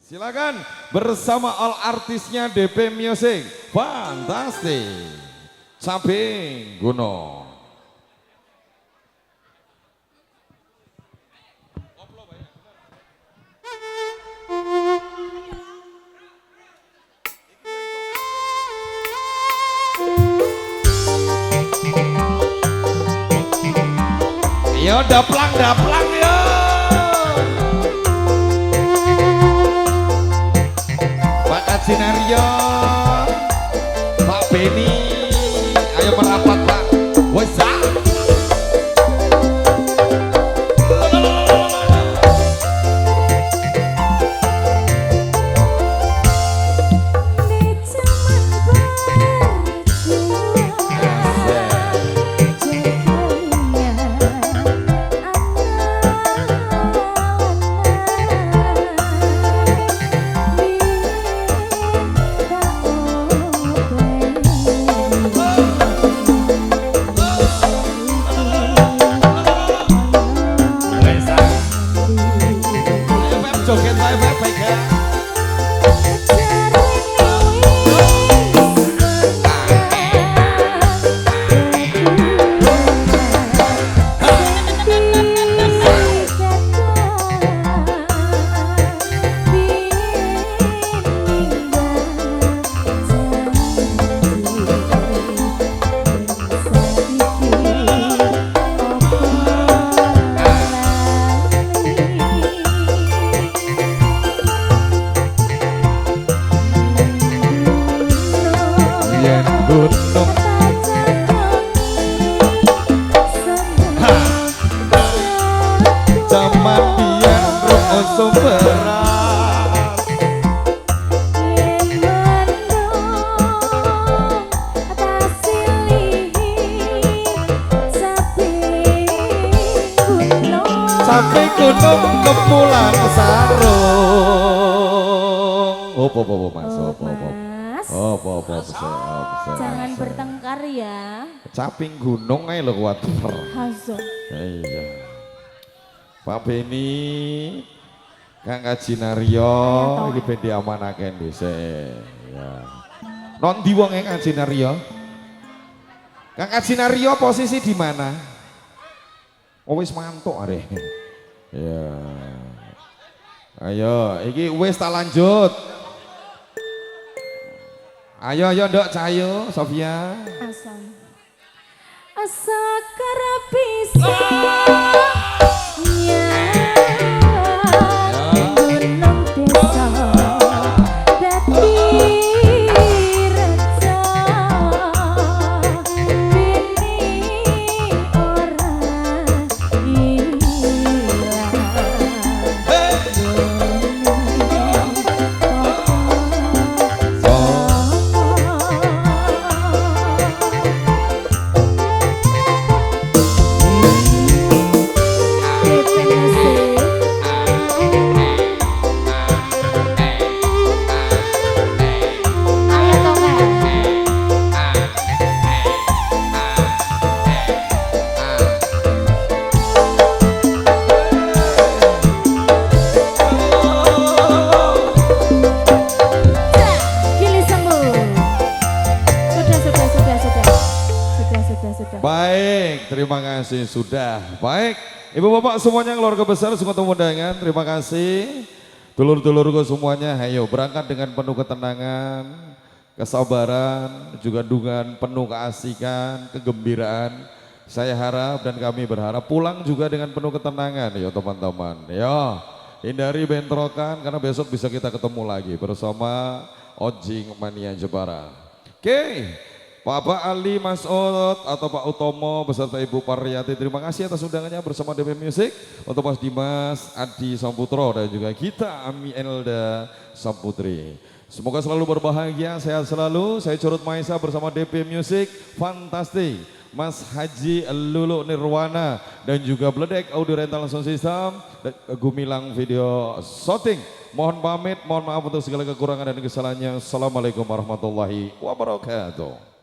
Silakan bersama all artisnya DP Music. Fantastik. Samping Gunung. Yo daplang yo. Pak Kacinario, Pak Beni, ayo merapat Pak. Wesa. Joget baik-baik ya. Gunung zaman biar rongso beras sampai gunung kepulan sarung. Opo mas, opo. Jangan bertengkar ya. Caping gunung aja lo kuat. Hazo. Iya. Pak Beni, Kang Kacinario, ini bendi amanaken dhisik. Ya. Non di wong Kang Kacinario. Kang Kacinario posisi di mana? Oh wis mantuk are. Ya. Ayo, iki wis tak lanjut. Ayo Ndok Cahayu, Sofia. Asa karapisa. Baik, terima kasih sudah. Baik, Ibu Bapak semuanya keluarga besar semua undangan, terima kasih. Dulur-dulurku semuanya, ayo berangkat dengan penuh ketenangan, kesabaran, juga dengan penuh keasikan, kegembiraan. Saya harap dan kami berharap pulang juga dengan penuh ketenangan ya teman-teman. Ya, hindari bentrokan karena besok bisa kita ketemu lagi bersama Ojing Mania Jepara. Oke. Pak Ali Mas'ud atau Pak Utomo beserta Ibu Pariyati, terima kasih atas undangannya bersama DP Music. Untuk Mas Dimas, Adi Samputro dan juga kita Ami Elda Samputri. Semoga selalu berbahagia, sehat selalu. Saya Curut Maisa bersama DP Music, fantastik. Mas Haji Lulu Nirwana dan juga Bledek Audio Rental Sound System dan Gumilang Video Shooting. Mohon pamit, mohon maaf untuk segala kekurangan dan kesalahannya. Assalamualaikum warahmatullahi wabarakatuh.